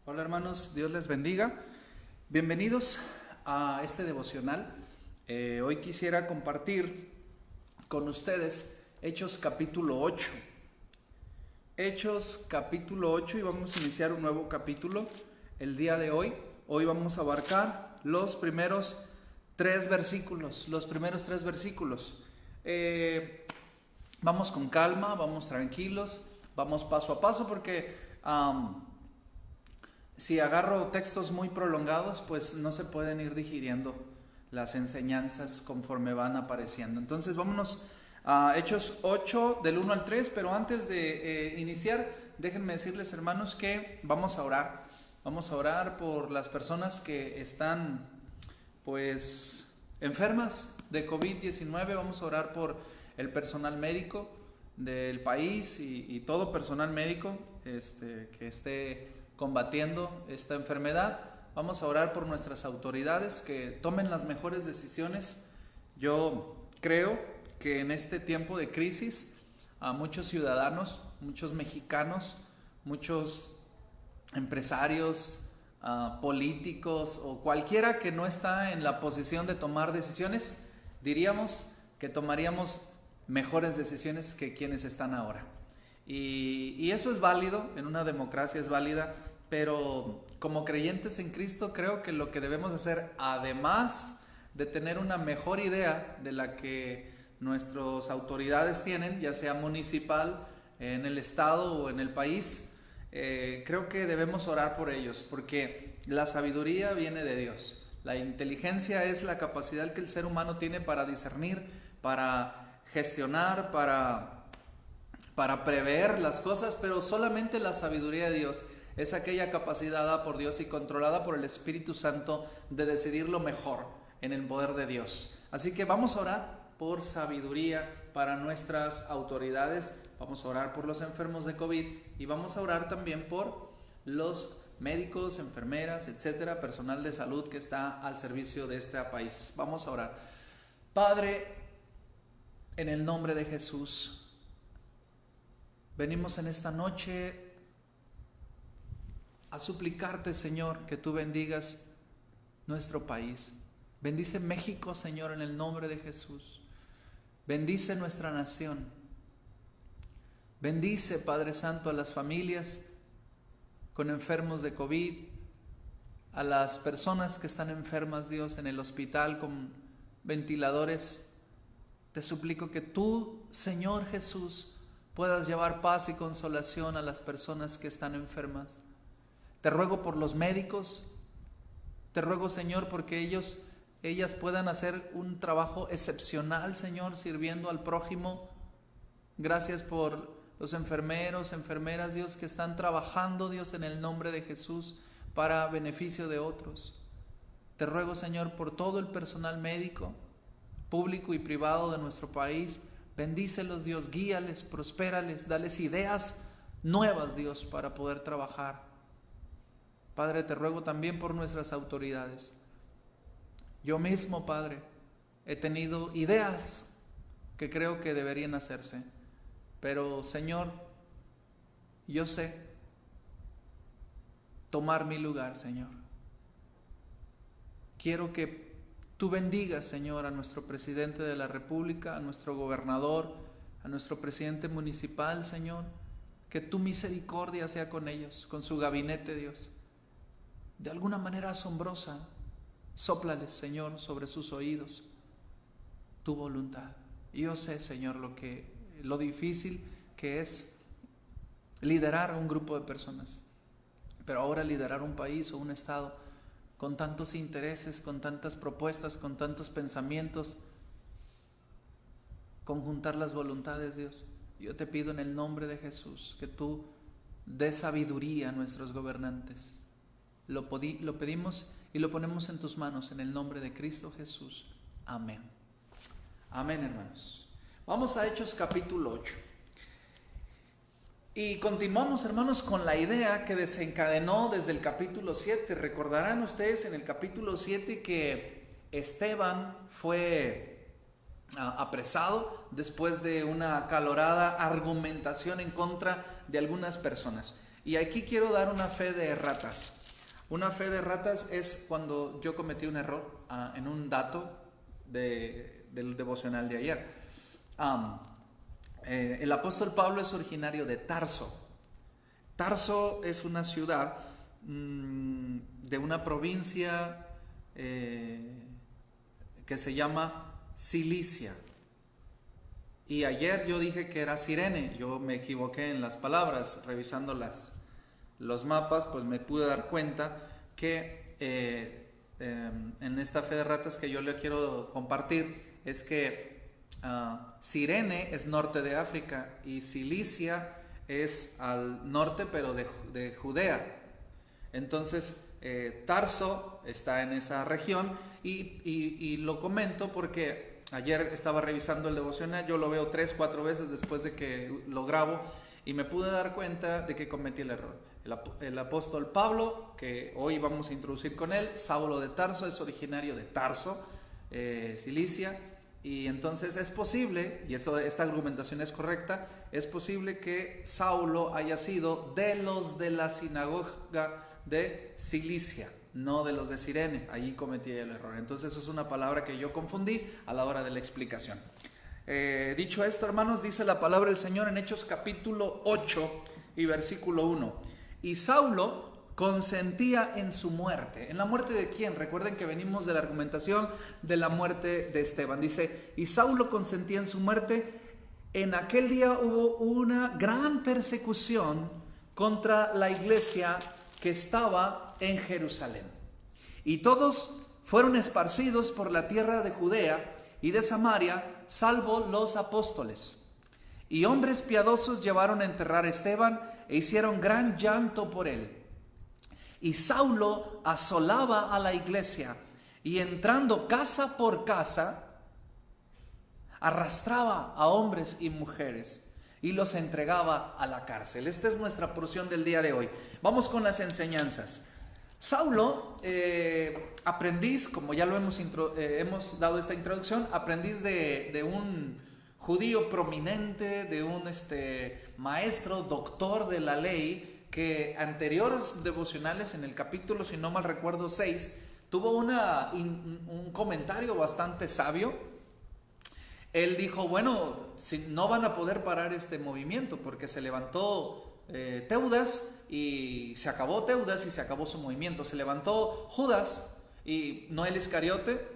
Hola hermanos, Dios les bendiga. Bienvenidos a este devocional. Hoy quisiera compartir con ustedes Hechos capítulo 8. Hechos capítulo 8 y vamos a iniciar un nuevo capítulo el día de hoy. Hoy vamos a abarcar los primeros tres versículos. Vamos con calma, vamos tranquilos, vamos paso a paso porque si agarro textos muy prolongados, pues no se pueden ir digiriendo las enseñanzas conforme van apareciendo. Entonces vámonos a Hechos 8 del 1 al 3, pero antes de iniciar, déjenme decirles, hermanos, que vamos a orar. Vamos a orar por las personas que están pues enfermas de COVID-19. Vamos a orar por el personal médico del país y todo personal médico que esté combatiendo esta enfermedad. Vamos a orar por nuestras autoridades que tomen las mejores decisiones. Yo creo que en este tiempo de crisis a muchos ciudadanos, muchos mexicanos, muchos empresarios, políticos o cualquiera que no está en la posición de tomar decisiones, diríamos que tomaríamos mejores decisiones que quienes están ahora. Y eso es válido, en una democracia es válida, pero como creyentes en Cristo creo que lo que debemos hacer, además de tener una mejor idea de la que nuestras autoridades tienen, ya sea municipal, en el estado o en el país, creo que debemos orar por ellos, porque la sabiduría viene de Dios. La inteligencia es la capacidad que el ser humano tiene para discernir, para gestionar, para prever las cosas, pero solamente la sabiduría de Dios es aquella capacidad dada por Dios y controlada por el Espíritu Santo de decidir lo mejor en el poder de Dios. Así que vamos a orar por sabiduría para nuestras autoridades, vamos a orar por los enfermos de COVID y vamos a orar también por los médicos, enfermeras, etcétera, personal de salud que está al servicio de este país. Vamos a orar. Padre, en el nombre de Jesús, venimos en esta noche a suplicarte, Señor, que tú bendigas nuestro país. Bendice México, Señor, en el nombre de Jesús. Bendice nuestra nación. Bendice, Padre Santo, a las familias con enfermos de COVID, a las personas que están enfermas, Dios, en el hospital con ventiladores. Te suplico que tú, Señor Jesús, puedas llevar paz y consolación a las personas que están enfermas. Te ruego por los médicos, te ruego, Señor, porque ellas puedan hacer un trabajo excepcional, Señor, sirviendo al prójimo. Gracias por los enfermeros, enfermeras, Dios, que están trabajando, Dios, en el nombre de Jesús para beneficio de otros. Te ruego, Señor, por todo el personal médico, público y privado de nuestro país. Bendícelos, Dios, guíales, prospérales, dales ideas nuevas, Dios, para poder trabajar. Padre, te ruego también por nuestras autoridades. Yo mismo, Padre, he tenido ideas que creo que deberían hacerse, pero, Señor, yo sé tomar mi lugar, Señor. Quiero que tú bendigas, Señor, a nuestro presidente de la República, a nuestro gobernador, a nuestro presidente municipal, Señor. Que tu misericordia sea con ellos, con su gabinete, Dios. De alguna manera asombrosa, sóplales, Señor, sobre sus oídos tu voluntad. Yo sé, Señor, lo difícil que es liderar a un grupo de personas, pero ahora liderar un país o un estado con tantos intereses, con tantas propuestas, con tantos pensamientos, conjuntar las voluntades, Dios. Yo te pido en el nombre de Jesús que tú des sabiduría a nuestros gobernantes. Lo pedimos y lo ponemos en tus manos en el nombre de Cristo Jesús. Amén. Amén, hermanos. Vamos a Hechos capítulo 8. Y continuamos, hermanos, con la idea que desencadenó desde el capítulo 7. Recordarán ustedes en el capítulo 7 que Esteban fue apresado después de una acalorada argumentación en contra de algunas personas. Y aquí quiero dar una fe de ratas. Una fe de ratas es cuando yo cometí un error en un dato del devocional de ayer. El apóstol Pablo es originario de Tarso. Tarso es una ciudad de una provincia que se llama Cilicia. Y ayer yo dije que era Cirene, yo me equivoqué en las palabras, revisando los mapas, pues me pude dar cuenta que en esta fe de ratas que yo le quiero compartir es que Cirene es norte de África y Cilicia es al norte pero de Judea. Entonces Tarso está en esa región y lo comento porque ayer estaba revisando el devocional, yo lo veo 3-4 veces después de que lo grabo y me pude dar cuenta de que cometí el error. El apóstol Pablo, que hoy vamos a introducir con él, Saulo de Tarso, es originario de Tarso, Cilicia, y entonces es posible, y esta argumentación es correcta, es posible que Saulo haya sido de los de la sinagoga de Cilicia, no de los de Cirene. Allí cometí el error. Entonces eso es una palabra que yo confundí a la hora de la explicación. Dicho esto, hermanos, dice la palabra del Señor en Hechos capítulo 8 y versículo 1. Y Saulo consentía en su muerte. ¿En la muerte de quién? Recuerden que venimos de la argumentación de la muerte de Esteban. Dice, y Saulo consentía en su muerte. En aquel día hubo una gran persecución contra la iglesia que estaba en Jerusalén. Y todos fueron esparcidos por la tierra de Judea y de Samaria, salvo los apóstoles. Y hombres piadosos llevaron a enterrar a Esteban e hicieron gran llanto por él. Y Saulo asolaba a la iglesia y entrando casa por casa, arrastraba a hombres y mujeres y los entregaba a la cárcel. Esta es nuestra porción del día de hoy. Vamos con las enseñanzas. Saulo, aprendiz, como ya lo hemos dado esta introducción, aprendiz de un judío prominente, de un maestro, doctor de la ley, que anteriores devocionales, en el capítulo, si no mal recuerdo, 6, tuvo un comentario bastante sabio. Él dijo, bueno, si no van a poder parar este movimiento porque se levantó Teudas y se acabó Teudas y se acabó su movimiento. Se levantó Judas y no el Iscariote,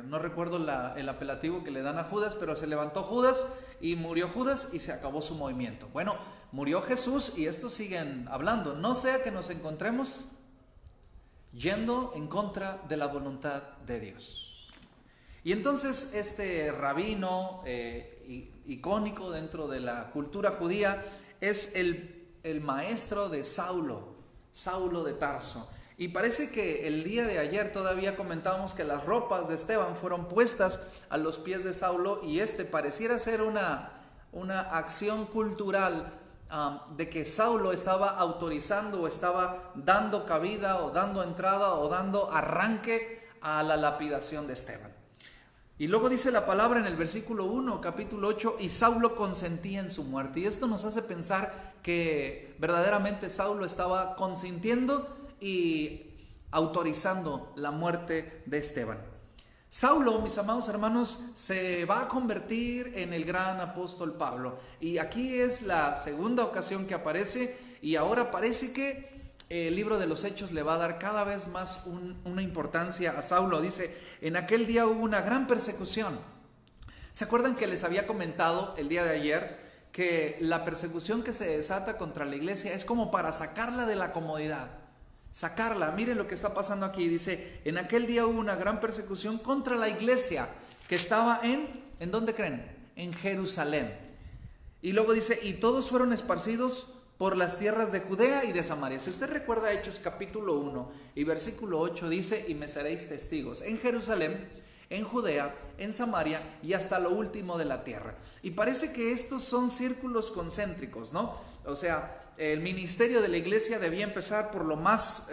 no recuerdo el apelativo que le dan a Judas, pero se levantó Judas y murió Judas y se acabó su movimiento. Bueno, murió Jesús y estos siguen hablando. No sea que nos encontremos yendo en contra de la voluntad de Dios. Y entonces este rabino icónico dentro de la cultura judía es el maestro de Saulo de Tarso. Y parece que el día de ayer todavía comentábamos que las ropas de Esteban fueron puestas a los pies de Saulo y pareciera ser una acción cultural de que Saulo estaba autorizando o estaba dando cabida o dando entrada o dando arranque a la lapidación de Esteban. Y luego dice la palabra en el versículo 1, capítulo 8, y Saulo consentía en su muerte. Y esto nos hace pensar que verdaderamente Saulo estaba consintiendo y autorizando la muerte de Esteban. Saulo, mis amados hermanos, se va a convertir en el gran apóstol Pablo. Y aquí es la segunda ocasión que aparece y ahora parece que el libro de los Hechos le va a dar cada vez más una importancia a Saulo. Dice, en aquel día hubo una gran persecución. ¿Se acuerdan que les había comentado el día de ayer que la persecución que se desata contra la iglesia es como para sacarla de la comodidad? Sacarla. Miren lo que está pasando aquí. Dice, en aquel día hubo una gran persecución contra la iglesia que estaba ¿en dónde creen? En Jerusalén. Y luego dice, y todos fueron esparcidos por las tierras de Judea y de Samaria. Si usted recuerda Hechos capítulo 1 y versículo 8 dice, y me seréis testigos en Jerusalén, en Judea, en Samaria y hasta lo último de la tierra. Y parece que estos son círculos concéntricos, ¿no? O sea, el ministerio de la iglesia debía empezar por lo más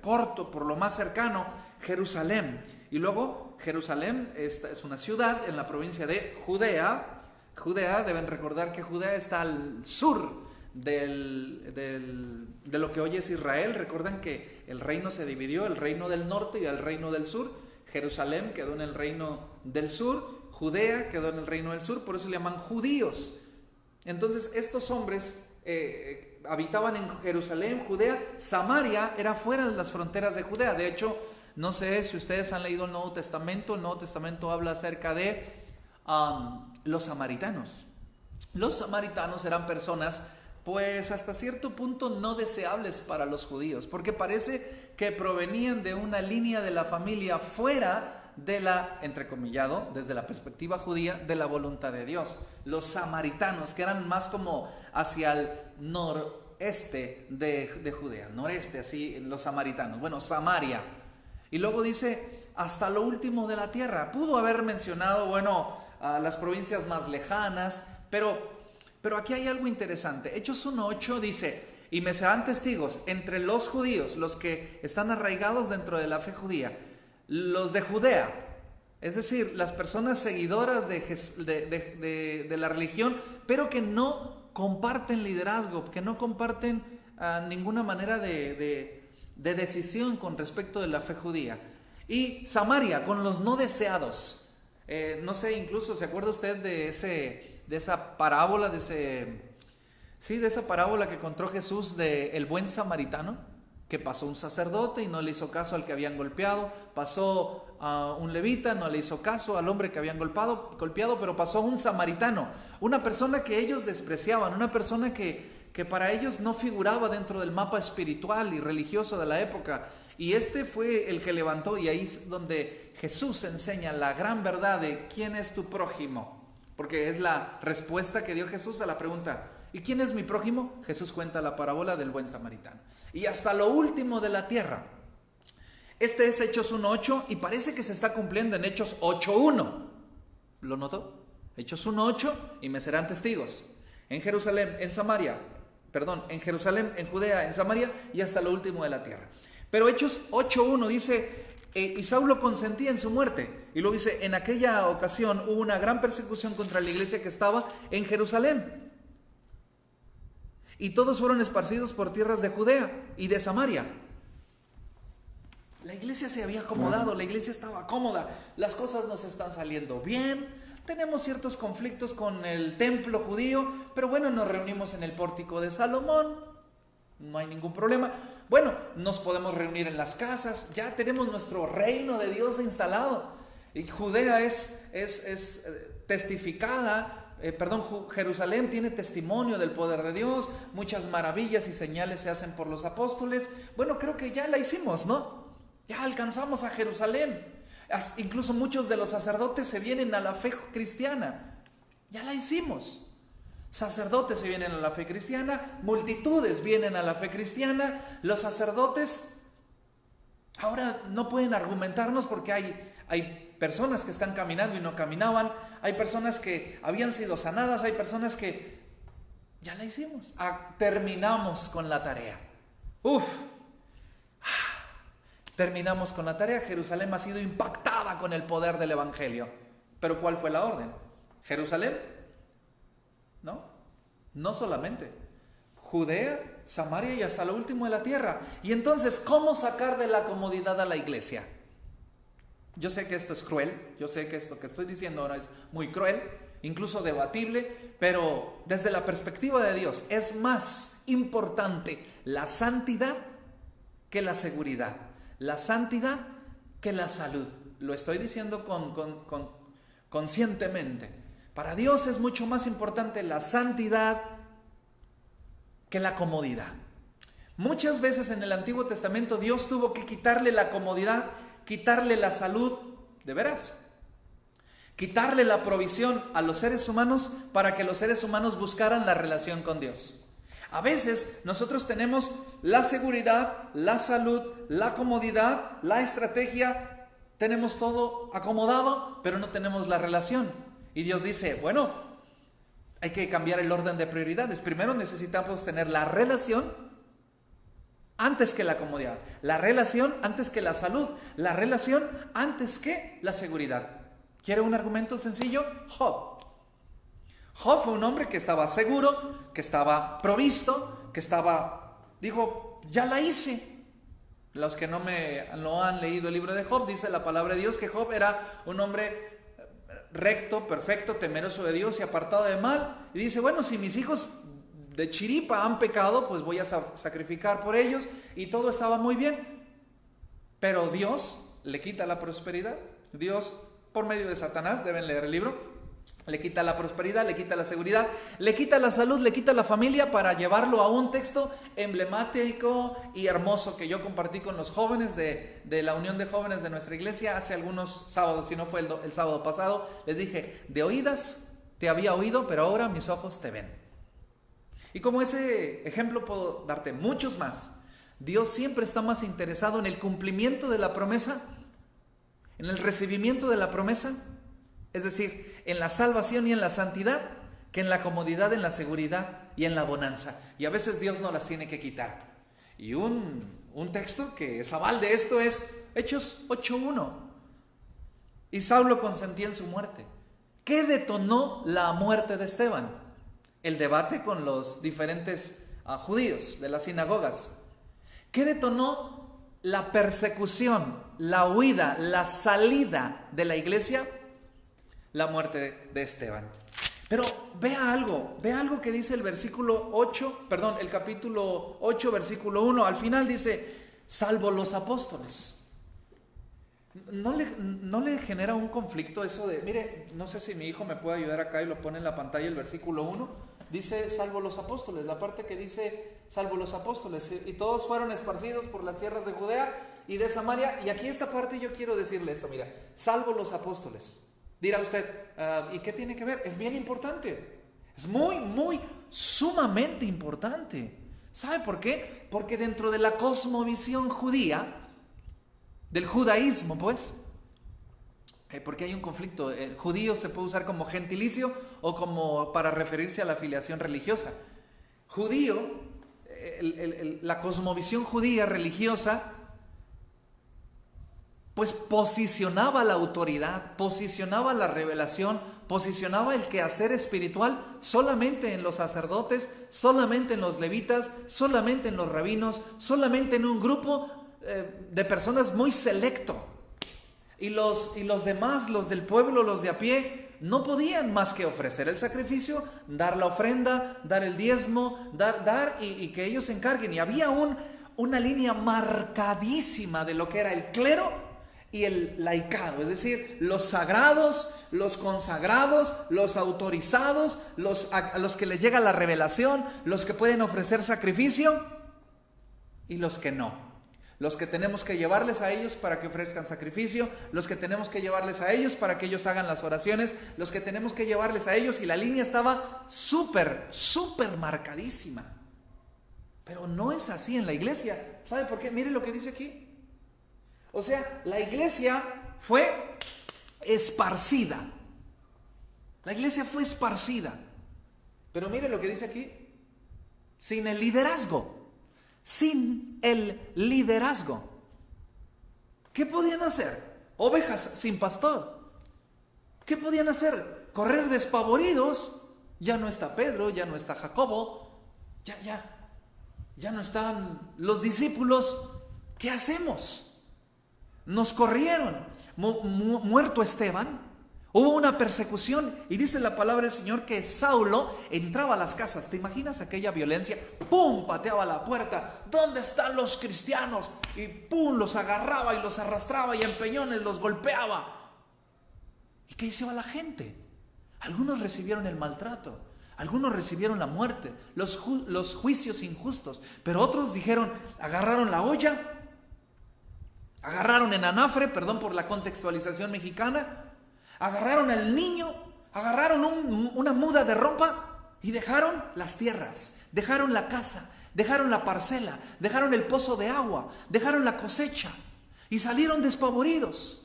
corto, por lo más cercano, Jerusalén. Y luego Jerusalén es una ciudad en la provincia de Judea. Judea, deben recordar que Judea está al sur de lo que hoy es Israel. Recuerdan que el reino se dividió, el reino del norte y el reino del sur. Jerusalén quedó en el reino del sur, Judea quedó en el reino del sur, por eso le llaman judíos. Entonces estos hombres habitaban en Jerusalén, Judea. Samaria era fuera de las fronteras de Judea. De hecho, no sé si ustedes han leído el Nuevo Testamento habla acerca de los samaritanos. Los samaritanos eran personas, pues hasta cierto punto no deseables para los judíos, porque parece que provenían de una línea de la familia fuera de la, entrecomillado, desde la perspectiva judía, de la voluntad de Dios. Los samaritanos, que eran más como hacia el noreste de Judea, noreste, así, los samaritanos. Bueno, Samaria. Y luego dice, hasta lo último de la tierra. Pudo haber mencionado, las provincias más lejanas, pero aquí hay algo interesante. Hechos 1:8 dice, y me serán testigos entre los judíos, los que están arraigados dentro de la fe judía, los de Judea, es decir, las personas seguidoras de la religión, pero que no comparten liderazgo, que no comparten ninguna manera de decisión con respecto de la fe judía. Y Samaria, con los no deseados. No sé, incluso, ¿se acuerda usted de esa parábola, de esa parábola que contó Jesús de el buen samaritano? Que pasó un sacerdote y no le hizo caso al que habían golpeado, pasó a un levita, no le hizo caso al hombre que habían golpeado, pero pasó un samaritano, una persona que ellos despreciaban, una persona que para ellos no figuraba dentro del mapa espiritual y religioso de la época. Y este fue el que levantó, y ahí es donde Jesús enseña la gran verdad de quién es tu prójimo, porque es la respuesta que dio Jesús a la pregunta, ¿y quién es mi prójimo? Jesús cuenta la parábola del buen samaritano. Y hasta lo último de la tierra. Este es Hechos 1:8 y parece que se está cumpliendo en Hechos 8:1. ¿Lo notó? Hechos 1:8, y me serán testigos en Jerusalén, en Jerusalén, en Judea, en Samaria y hasta lo último de la tierra. Pero Hechos 8:1 dice, y Saulo consentía en su muerte. Y luego dice, en aquella ocasión hubo una gran persecución contra la iglesia que estaba en Jerusalén. Y todos fueron esparcidos por tierras de Judea y de Samaria. La iglesia se había acomodado, la iglesia estaba cómoda, las cosas nos están saliendo bien, tenemos ciertos conflictos con el templo judío, pero nos reunimos en el pórtico de Salomón, no hay ningún problema. Nos podemos reunir en las casas, ya tenemos nuestro reino de Dios instalado. Y Judea es testificada. Jerusalén tiene testimonio del poder de Dios, muchas maravillas y señales se hacen por los apóstoles. Creo que ya la hicimos, ¿no? Ya alcanzamos a Jerusalén. Incluso muchos de los sacerdotes se vienen a la fe cristiana. Ya la hicimos. Sacerdotes se vienen a la fe cristiana, multitudes vienen a la fe cristiana. Los sacerdotes ahora no pueden argumentarnos porque hay personas que están caminando y no caminaban, hay personas que habían sido sanadas, hay personas que ya la hicimos, terminamos con la tarea. Terminamos con la tarea. Jerusalén ha sido impactada con el poder del evangelio. Pero ¿cuál fue la orden? ¿Jerusalén? No solamente. Judea, Samaria y hasta lo último de la tierra. Y entonces, ¿cómo sacar de la comodidad a la iglesia? Yo sé que esto es cruel, yo sé que esto que estoy diciendo ahora es muy cruel, incluso debatible, pero desde la perspectiva de Dios es más importante la santidad que la seguridad, la santidad que la salud. Lo estoy diciendo conscientemente. Para Dios es mucho más importante la santidad que la comodidad. Muchas veces en el Antiguo Testamento Dios tuvo que quitarle la comodidad, quitarle la salud, de veras, quitarle la provisión a los seres humanos para que los seres humanos buscaran la relación con Dios. A veces nosotros tenemos la seguridad, la salud, la comodidad, la estrategia, tenemos todo acomodado, pero no tenemos la relación. Y Dios dice, hay que cambiar el orden de prioridades. Primero necesitamos tener la relación antes que la comodidad, la relación antes que la salud, la relación antes que la seguridad. ¿Quiere un argumento sencillo? Job. Job fue un hombre que estaba seguro, que estaba provisto, dijo, ya la hice. Los que no han leído el libro de Job, dice la palabra de Dios que Job era un hombre recto, perfecto, temeroso de Dios y apartado de mal. Y dice, bueno, si mis hijos de chiripa han pecado, pues voy a sacrificar por ellos, y todo estaba muy bien. Pero Dios le quita la prosperidad. Dios, por medio de Satanás, deben leer el libro, le quita la prosperidad, le quita la seguridad, le quita la salud, le quita la familia, para llevarlo a un texto emblemático y hermoso que yo compartí con los jóvenes de la unión de jóvenes de nuestra iglesia hace algunos sábados, si no fue el sábado pasado. Les dije, de oídas te había oído, pero ahora mis ojos te ven. Y como ese ejemplo puedo darte muchos más. Dios siempre está más interesado en el cumplimiento de la promesa, en el recibimiento de la promesa, es decir, en la salvación y en la santidad, que en la comodidad, en la seguridad y en la bonanza. Y a veces Dios no las tiene que quitar. Y un texto que es aval de esto es Hechos 8:1. Y Saulo consentía en su muerte. ¿Qué detonó la muerte de Esteban? El debate con los diferentes judíos de las sinagogas. ¿Qué detonó la persecución, la huida, la salida de la iglesia? La muerte de Esteban. Pero vea algo que dice el el capítulo 8, versículo 1. Al final dice, salvo los apóstoles. ¿No le genera un conflicto eso de, mire, no sé si mi hijo me puede ayudar acá y lo pone en la pantalla, el versículo 1? Dice, salvo los apóstoles, la parte que dice, salvo los apóstoles, y todos fueron esparcidos por las tierras de Judea y de Samaria. Y aquí esta parte yo quiero decirle esto, mira, salvo los apóstoles. Dirá usted, ¿y qué tiene que ver? Es bien importante, es muy, sumamente importante. ¿Sabe por qué? Porque dentro de la cosmovisión judía, del judaísmo pues, porque hay un conflicto, el judío se puede usar como gentilicio o como para referirse a la afiliación religiosa. Judío, la cosmovisión judía religiosa, pues posicionaba la autoridad, posicionaba la revelación, posicionaba el quehacer espiritual solamente en los sacerdotes, solamente en los levitas, solamente en los rabinos, solamente en un grupo de personas muy selecto. Y los demás, los del pueblo, los de a pie, no podían más que ofrecer el sacrificio, dar la ofrenda, dar el diezmo, dar y que ellos se encarguen. Y había una línea marcadísima de lo que era el clero y el laicado, es decir, los sagrados, los consagrados, los autorizados, a los que les llega la revelación, los que pueden ofrecer sacrificio y los que no. Los que tenemos que llevarles a ellos para que ofrezcan sacrificio, los que tenemos que llevarles a ellos para que ellos hagan las oraciones, los que tenemos que llevarles a ellos, y la línea estaba súper marcadísima. Pero no es así en la iglesia. ¿Sabe por qué? Mire lo que dice aquí. O sea, la iglesia fue esparcida. La iglesia fue esparcida. Pero mire lo que dice aquí. Sin el liderazgo. Sin el liderazgo. ¿Qué podían hacer? Ovejas sin pastor. ¿Qué podían hacer? Correr despavoridos. Ya no está Pedro, ya no está Jacobo, ya no están los discípulos. ¿Qué hacemos? Nos corrieron. Muerto Esteban, hubo una persecución, y dice la palabra del Señor que Saulo entraba a las casas. ¿Te imaginas aquella violencia? ¡Pum! Pateaba la puerta. ¿Dónde están los cristianos? Y ¡pum! Los agarraba y los arrastraba, y en peñones los golpeaba. ¿Y qué hizo la gente? Algunos recibieron el maltrato, algunos recibieron la muerte, los juicios injustos, pero otros dijeron, agarraron la olla, agarraron en anafre, perdón por la contextualización mexicana, agarraron al niño, agarraron una muda de ropa y dejaron las tierras, dejaron la casa, dejaron la parcela, dejaron el pozo de agua, dejaron la cosecha y salieron despavoridos.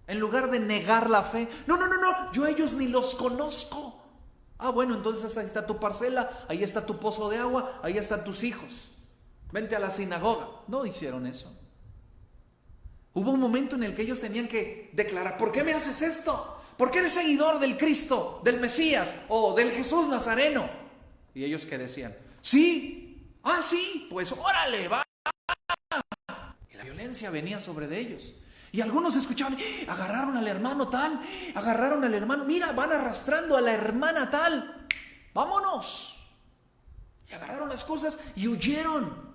En lugar de negar la fe, no, yo a ellos ni los conozco. Ah, bueno, entonces ahí está tu parcela, ahí está tu pozo de agua, ahí están tus hijos. Vente a la sinagoga. No hicieron eso. Hubo un momento en el que ellos tenían que declarar, ¿por qué me haces esto? porque eres seguidor del Cristo, del Mesías o del Jesús Nazareno. Y ellos que decían, sí, sí, pues órale, va. Y la violencia venía sobre de ellos. Y algunos escuchaban, agarraron al hermano tal, agarraron al hermano, mira, van arrastrando a la hermana tal, vámonos. Y agarraron las cosas y huyeron,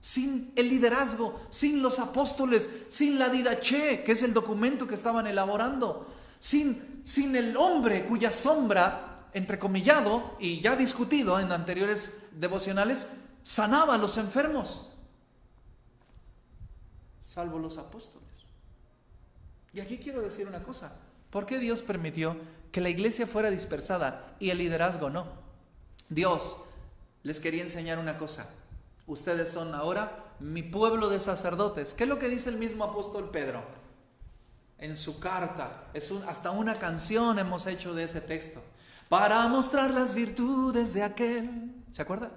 sin el liderazgo, sin los apóstoles, sin la didaché, que es el documento que estaban elaborando, sin el hombre cuya sombra, entrecomillado y ya discutido en anteriores devocionales, sanaba a los enfermos, salvo los apóstoles. Y aquí quiero decir una cosa, ¿por qué Dios permitió que la iglesia fuera dispersada y el liderazgo no? Dios les quería enseñar una cosa, ustedes son ahora mi pueblo de sacerdotes. ¿Qué es lo que dice el mismo apóstol Pedro? En su carta, hasta una canción hemos hecho de ese texto, para mostrar las virtudes de aquel, ¿se acuerda?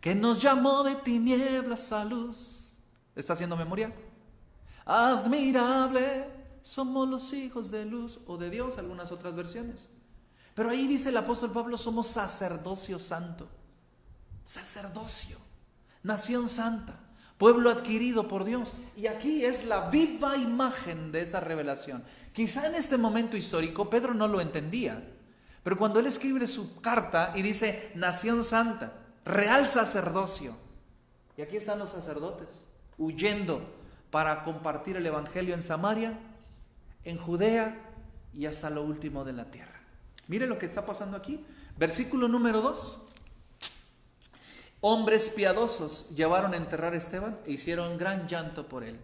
Que nos llamó de tinieblas a luz. ¿Está haciendo memoria? Admirable, somos los hijos de luz o de Dios, algunas otras versiones. Pero ahí dice el apóstol Pablo, somos sacerdocio santo. Sacerdocio, nación santa, pueblo adquirido por Dios. Y aquí es la viva imagen de esa revelación. Quizá en este momento histórico Pedro no lo entendía, pero cuando él escribe su carta y dice nación santa, real sacerdocio, y aquí están los sacerdotes huyendo para compartir el evangelio en Samaria, en Judea y hasta lo último de la tierra. Mire lo que está pasando aquí. Versículo número 2. Hombres piadosos llevaron a enterrar a Esteban e hicieron gran llanto por él.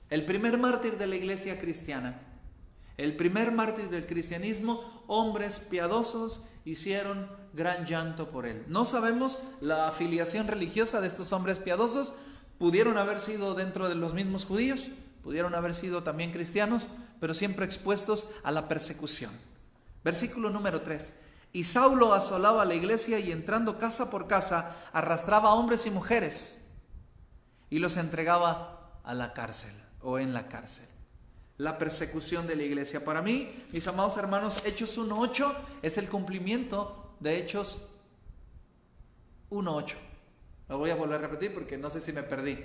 El primer mártir de la iglesia cristiana, el primer mártir del cristianismo, hombres piadosos hicieron gran llanto por él. No sabemos la afiliación religiosa de estos hombres piadosos. Pudieron haber sido dentro de los mismos judíos, pudieron haber sido también cristianos, pero siempre expuestos a la persecución. Versículo número 3. Y Saulo asolaba la iglesia y entrando casa por casa, arrastraba a hombres y mujeres y los entregaba a la cárcel o en la cárcel. La persecución de la iglesia. Para mí, mis amados hermanos, Hechos 1:8 es el cumplimiento de Hechos 1:8. Lo voy a volver a repetir porque no sé si me perdí.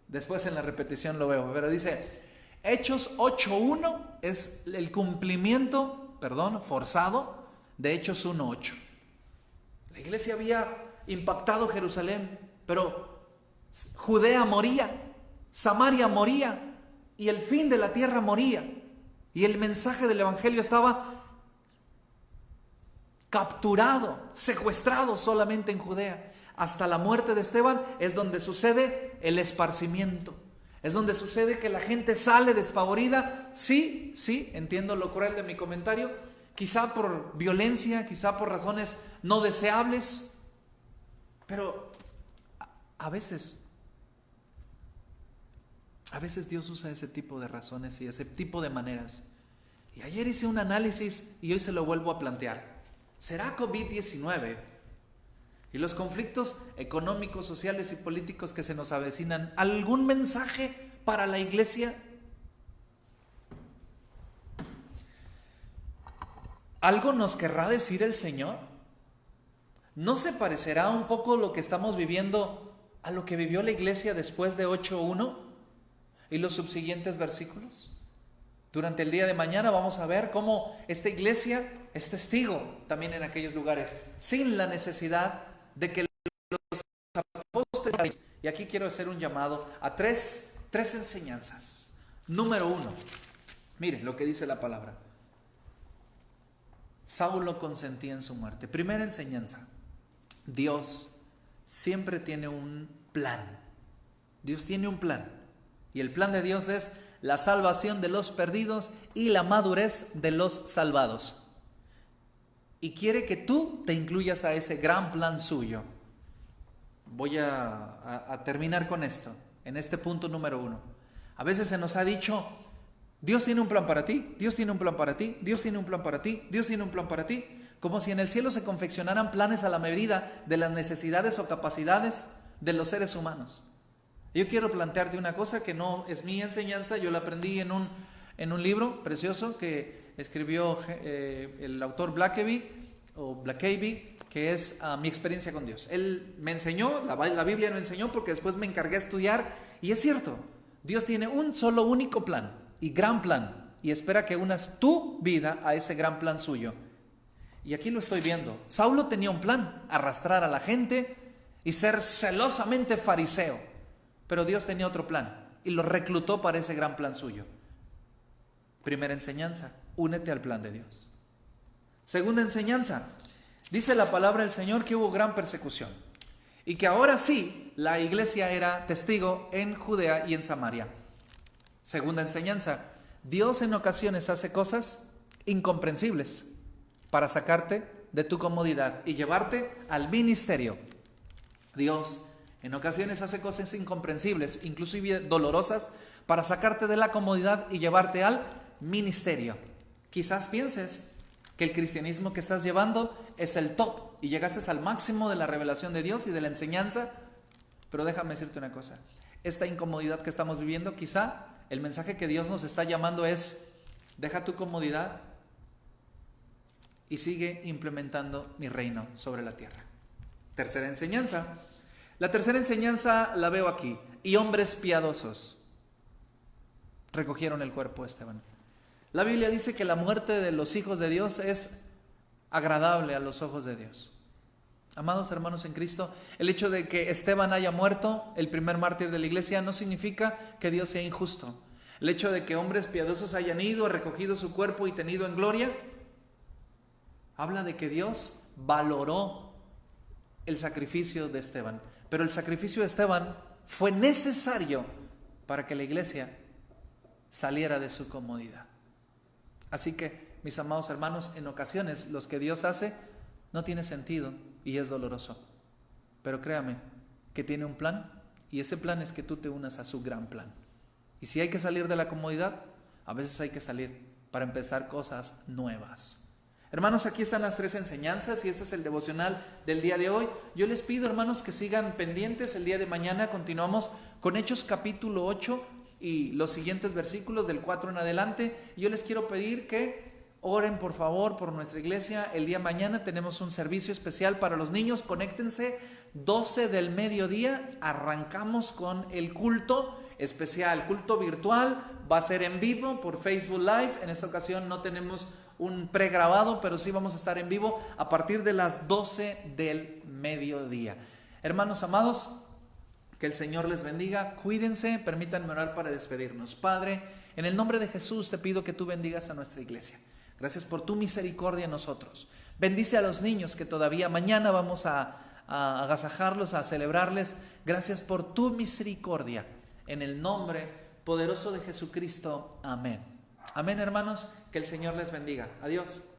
Después en la repetición lo veo, pero dice Hechos 8:1 es el cumplimiento, forzado de Hechos 1:8. La iglesia había impactado Jerusalén, pero Judea moría, Samaria moría y el fin de la tierra moría. Y el mensaje del evangelio estaba capturado, secuestrado solamente en Judea. Hasta la muerte de Esteban es donde sucede el esparcimiento. Es donde sucede que la gente sale despavorida. Sí, entiendo lo cruel de mi comentario. Quizá por violencia, quizá por razones no deseables. Pero a veces Dios usa ese tipo de razones y ese tipo de maneras. Y ayer hice un análisis y hoy se lo vuelvo a plantear. ¿Será COVID-19 y los conflictos económicos, sociales y políticos que se nos avecinan algún mensaje para la iglesia? ¿Algo nos querrá decir el Señor? ¿No se parecerá un poco lo que estamos viviendo a lo que vivió la iglesia después de 8:1 y los subsiguientes versículos? Durante el día de mañana vamos a ver cómo esta iglesia es testigo también en aquellos lugares, sin la necesidad de que los apóstoles... Y aquí quiero hacer un llamado a tres enseñanzas. Número 1, miren lo que dice la palabra. Saulo consentía en su muerte. Primera enseñanza: Dios siempre tiene un plan. Dios tiene un plan. Y el plan de Dios es la salvación de los perdidos y la madurez de los salvados. Y quiere que tú te incluyas a ese gran plan suyo. Voy a terminar con esto, en este punto número 1. A veces se nos ha dicho, Dios tiene un plan para ti, Dios tiene un plan para ti, Dios tiene un plan para ti, Dios tiene un plan para ti. Como si en el cielo se confeccionaran planes a la medida de las necesidades o capacidades de los seres humanos. Yo quiero plantearte una cosa que no es mi enseñanza, yo la aprendí en un libro precioso que escribió el autor Blackaby, que es Mi experiencia con Dios. Él me enseñó, la Biblia me enseñó, porque después me encargué a estudiar, y es cierto, Dios tiene un solo único plan, y gran plan, y espera que unas tu vida a ese gran plan suyo. Y aquí lo estoy viendo. Saulo tenía un plan: arrastrar a la gente y ser celosamente fariseo. Pero Dios tenía otro plan y lo reclutó para ese gran plan suyo. Primera enseñanza: únete al plan de Dios. Segunda enseñanza: dice la palabra del Señor que hubo gran persecución y que ahora sí la iglesia era testigo en Judea y en Samaria. Segunda enseñanza: Dios en ocasiones hace cosas incomprensibles para sacarte de tu comodidad y llevarte al ministerio. Dios en ocasiones hace cosas incomprensibles, inclusive dolorosas, para sacarte de la comodidad y llevarte al ministerio. Quizás pienses que el cristianismo que estás llevando es el top y llegaste al máximo de la revelación de Dios y de la enseñanza, pero déjame decirte una cosa: esta incomodidad que estamos viviendo, quizá el mensaje que Dios nos está llamando es: deja tu comodidad y sigue implementando mi reino sobre la tierra. Tercera enseñanza. La tercera enseñanza la veo aquí: y hombres piadosos recogieron el cuerpo de Esteban. La Biblia dice que la muerte de los hijos de Dios es agradable a los ojos de Dios. Amados hermanos en Cristo, el hecho de que Esteban haya muerto, el primer mártir de la iglesia, no significa que Dios sea injusto. El hecho de que hombres piadosos hayan ido, recogido su cuerpo y tenido en gloria, habla de que Dios valoró el sacrificio de Esteban. Pero el sacrificio de Esteban fue necesario para que la iglesia saliera de su comodidad. Así que, mis amados hermanos, en ocasiones lo que Dios hace no tiene sentido y es doloroso. Pero créame que tiene un plan, y ese plan es que tú te unas a su gran plan. Y si hay que salir de la comodidad, a veces hay que salir para empezar cosas nuevas. Hermanos, aquí están las tres enseñanzas y este es el devocional del día de hoy. Yo les pido, hermanos, que sigan pendientes. El día de mañana continuamos con Hechos capítulo 8 y los siguientes versículos del 4 en adelante. Yo les quiero pedir que oren por favor por nuestra iglesia. El día de mañana tenemos un servicio especial para los niños. Conéctense, 12 del mediodía, arrancamos con el culto especial, culto virtual. Va a ser en vivo por Facebook Live. En esta ocasión no tenemos un pregrabado, pero sí vamos a estar en vivo a partir de las 12 del mediodía. Hermanos amados, que el Señor les bendiga. Cuídense, permítanme orar para despedirnos. Padre, en el nombre de Jesús te pido que tú bendigas a nuestra iglesia. Gracias por tu misericordia en nosotros. Bendice a los niños que todavía mañana vamos a agasajarlos, a celebrarles. Gracias por tu misericordia. En el nombre poderoso de Jesucristo. Amén. Amén, hermanos. Que el Señor les bendiga. Adiós.